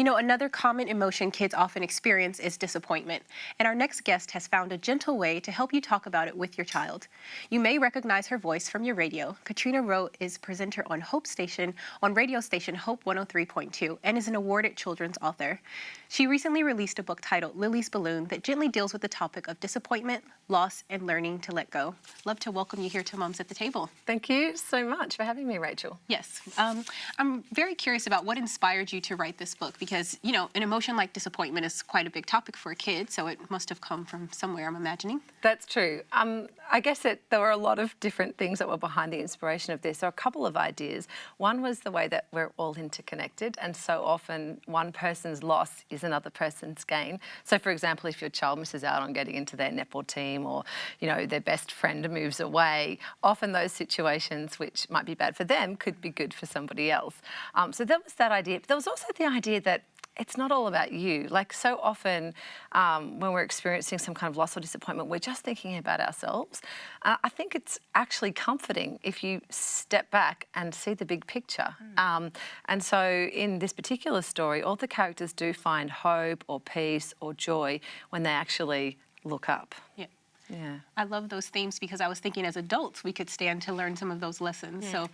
You know, another common emotion kids often experience is disappointment, and our next guest has found a gentle way to help you talk about it with your child. You may recognize her voice from your radio. Katrina Roe is presenter on radio station Hope 103.2 and is an awarded children's author. She recently released a book titled Lily's Balloon that gently deals with the topic of disappointment, loss, and learning to let go. Love to welcome you here to Moms at the Table. Thank you so much for having me, Rachel. Yes. I'm very curious about what inspired you to write this book because, you know, an emotion like disappointment is quite a big topic for a kid, so it must have come from somewhere, I'm imagining. That's true. I guess there were a lot of different things that were behind the inspiration of this. There are a couple of ideas. One was the way that we're all interconnected, and so often one person's loss is another person's gain. So, for example, if your child misses out on getting into their netball team or, you know, their best friend moves away, often those situations which might be bad for them could be good for somebody else. So that was that idea. But there was also the idea that it's not all about you. Like so often when we're experiencing some kind of loss or disappointment, we're just thinking about ourselves. I think it's actually comforting if you step back and see the big picture. And so in this particular story, all the characters do find hope or peace or joy when they actually look up. Yeah. Yeah. I love those themes because I was thinking as adults we could stand to learn some of those lessons. Yeah. So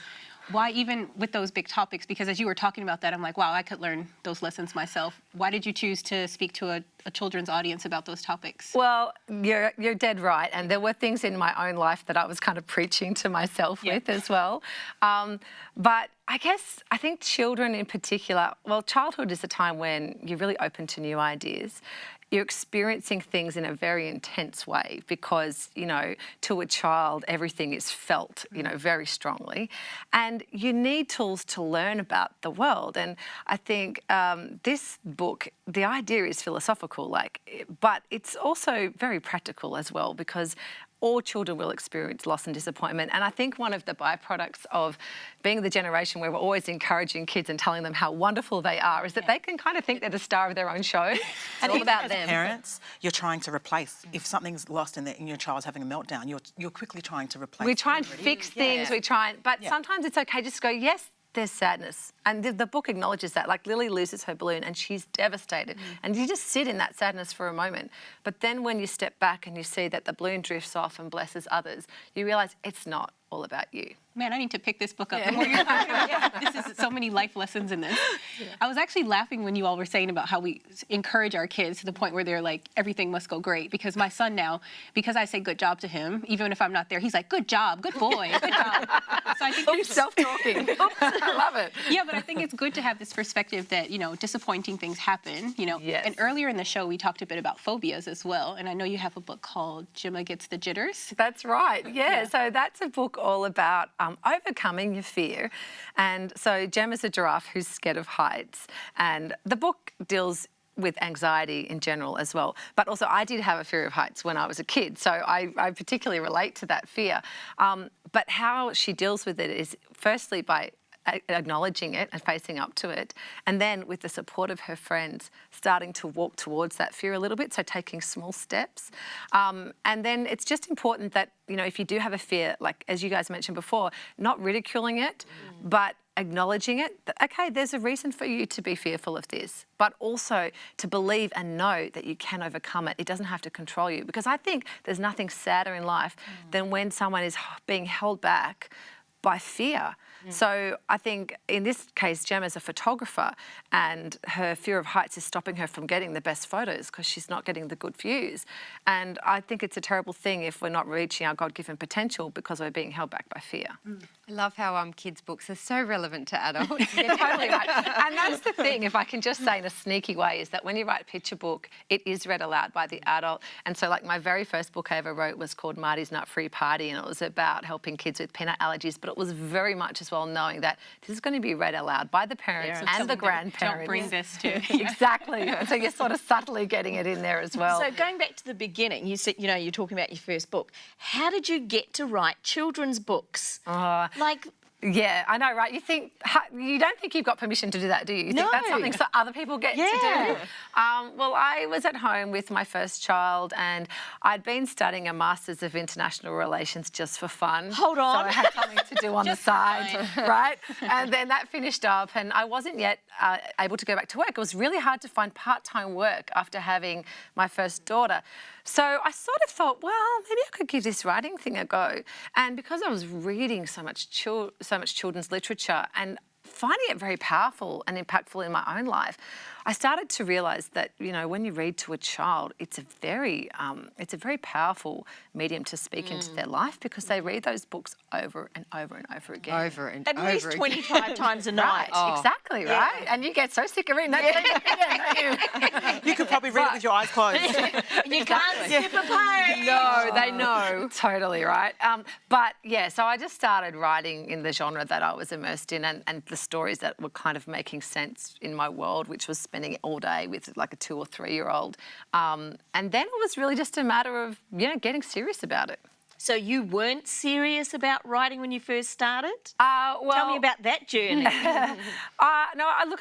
why even with those big topics? Because as you were talking about that, I'm like, wow, I could learn those lessons myself. Why did you choose to speak to a children's audience about those topics? Well, you're dead right. And there were things in my own life that I was kind of preaching to myself with as well. But I think children in particular, well, childhood is a time when you're really open to new ideas. You're experiencing things in a very intense way because, you know, to a child, everything is felt, you know, very strongly. And you need tools to learn about the world. And I think this book, the idea is philosophical, but it's also very practical as well because all children will experience loss and disappointment. And I think one of the byproducts of being the generation where we're always encouraging kids and telling them how wonderful they are is that they can kind of think they're the star of their own show. It's all about them. As parents, you're trying to replace. If something's lost and your child's having a meltdown, you're quickly trying to replace. We try and fix things. We try and, but sometimes it's okay just to go, yes, there's sadness. And the book acknowledges that. Like Lily loses her balloon and she's devastated. And you just sit in that sadness for a moment. But then when you step back and you see that the balloon drifts off and blesses others, you realise it's not all about you. Man, I need to pick this book up. The more you're talking about this is so many life lessons in this. I was actually laughing when you all were saying about how we encourage our kids to the point where they're like, everything must go great. Because my son now, because I say good job to him, even if I'm not there, he's like, good job, good boy, good job. So I think he's self-talking. I love it. Yeah, but I think it's good to have this perspective that, you know, disappointing things happen, you know. Yes. And earlier in the show, we talked a bit about phobias as well. And I know you have a book called Jimmu Gets the Jitters. That's right. Yeah. So that's a book all about overcoming your fear. And so Jem is a giraffe who's scared of heights. And the book deals with anxiety in general as well. But also I did have a fear of heights when I was a kid, so I particularly relate to that fear. But how she deals with it is firstly by acknowledging it and facing up to it, and then with the support of her friends starting to walk towards that fear a little bit, so taking small steps. And then it's just important that, you know, if you do have a fear, like as you guys mentioned before, not ridiculing it, but acknowledging it, that, okay, there's a reason for you to be fearful of this, but also to believe and know that you can overcome it. It doesn't have to control you, because I think there's nothing sadder in life than when someone is being held back by fear. So I think in this case, Jem is a photographer and her fear of heights is stopping her from getting the best photos because she's not getting the good views. And I think it's a terrible thing if we're not reaching our God-given potential because we're being held back by fear. I love how kids' books are so relevant to adults. You're totally right. And that's the thing, if I can just say in a sneaky way, is that when you write a picture book, it is read aloud by the adult. And so like my very first book I ever wrote was called Marty's Nut Free Party, and it was about helping kids with peanut allergies, but it was very much as well knowing that this is going to be read aloud by the parents and the grandparents. Don't bring this to. Exactly. So you're sort of subtly getting it in there as well. So going back to the beginning, you said, you know, you're talking about your first book. How did you get to write children's books? Like, Yeah, I know, right? You don't think you've got permission to do that, do you? You think that's No. something so other people get to do. Well, I was at home with my first child, and I'd been studying a Masters of International Relations just for fun. Hold on. So I had something to do on the side, right? And then that finished up, and I wasn't yet able to go back to work. It was really hard to find part-time work after having my first daughter. So I sort of thought, well, maybe I could give this writing thing a go. And because I was reading so much children's literature and finding it very powerful and impactful in my own life, I started to realise that, you know, when you read to a child, it's a very powerful medium to speak into their life, because they read those books over and over and over again. At least 25 times a night. Right, exactly, right? And you get so sick of reading that thing again, don't you? You could probably read it with your eyes closed. You can't skip a page. No, they know. Totally, right? But, yeah, so I just started writing in the genre that I was immersed in, and the stories that were kind of making sense in my world, which was spending it all day with like a 2 or 3 year old. And then it was really just a matter of, you know, getting serious about it. So you weren't serious about writing when you first started? Well, Tell me about that journey. Look,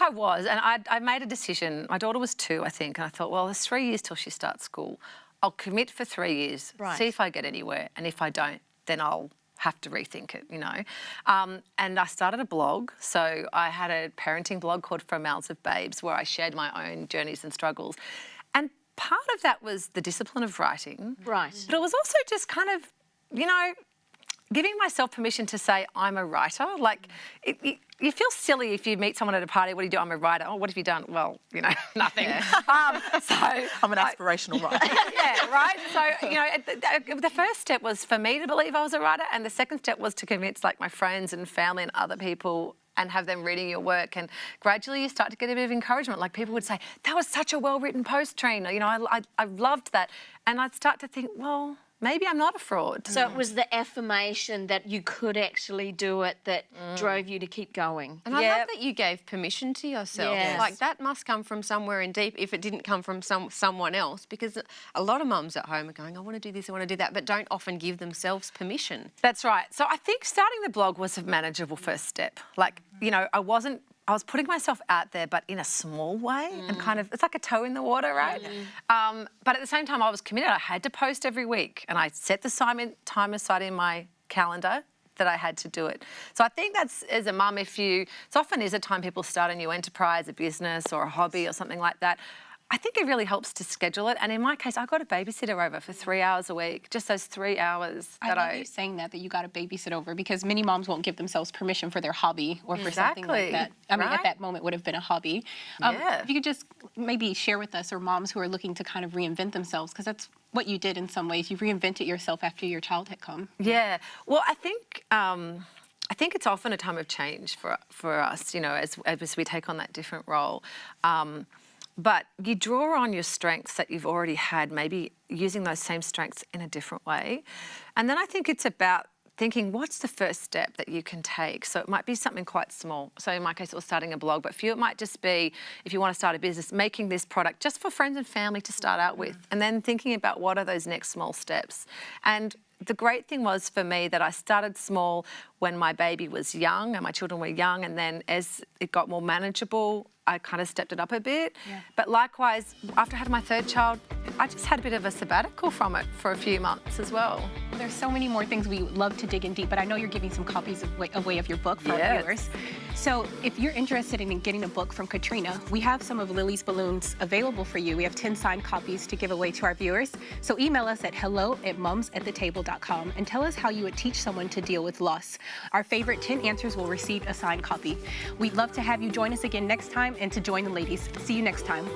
I was, and I made a decision. My daughter was 2, I think, and I thought, well, there's 3 years till she starts school. I'll commit for 3 years, see if I get anywhere, and if I don't, then I'll have to rethink it, you know. And I started a blog. So I had a parenting blog called From Mouths of Babes, where I shared my own journeys and struggles. And part of that was the discipline of writing. Right. But it was also just kind of, you know, giving myself permission to say I'm a writer. Like, you feel silly if you meet someone at a party. What do you do? I'm a writer. Oh, what have you done? Well, you know, nothing. So I'm an aspirational writer. Yeah, right? So, you know, the first step was for me to believe I was a writer, and the second step was to convince, like, my friends and family and other people and have them reading your work. And gradually you start to get a bit of encouragement. Like, people would say, that was such a well-written post, Trina. You know, I loved that. And I'd start to think, well, maybe I'm not a fraud. So it was the affirmation that you could actually do it that drove you to keep going. And I love that you gave permission to yourself. Yes. Like, that must come from somewhere in deep, if it didn't come from someone else, because a lot of mums at home are going, I want to do this, I want to do that, but don't often give themselves permission. That's right. So I think starting the blog was a manageable first step. Like, you know, I was putting myself out there, but in a small way, and kind of, it's like a toe in the water, right? But at the same time, I was committed. I had to post every week, and I set the time aside in my calendar that I had to do it. So I think that's, as a mum, it's often is a time people start a new enterprise, a business or a hobby or something like that. I think it really helps to schedule it. And in my case, I got a babysitter over for 3 hours a week, just those 3 hours that I love you saying that you got a babysit over, because many moms won't give themselves permission for their hobby or for something like that. I mean, at that moment would have been a hobby. If you could just maybe share with us, or moms who are looking to kind of reinvent themselves, because that's what you did in some ways. You reinvented yourself after your child had come. Yeah. Well, I think it's often a time of change for us, you know, as we take on that different role. But you draw on your strengths that you've already had, maybe using those same strengths in a different way. And then I think it's about thinking, what's the first step that you can take? So it might be something quite small. So in my case, it was starting a blog, but for you, it might just be, if you want to start a business, making this product just for friends and family to start out with, and then thinking about what are those next small steps. And the great thing was for me that I started small when my baby was young and my children were young, and then as it got more manageable, I kind of stepped it up a bit. Yeah. But likewise, after I had my third child, I just had a bit of a sabbatical from it for a few months as well. There's so many more things we would love to dig in deep, but I know you're giving some copies away of your book for our viewers. So if you're interested in getting a book from Katrina, we have some of Lily's balloons available for you. We have 10 signed copies to give away to our viewers. So email us at hello@mumsathetable.com and tell us how you would teach someone to deal with loss. Our favorite 10 answers will receive a signed copy. We'd love to have you join us again next time and to join the ladies. See you next time.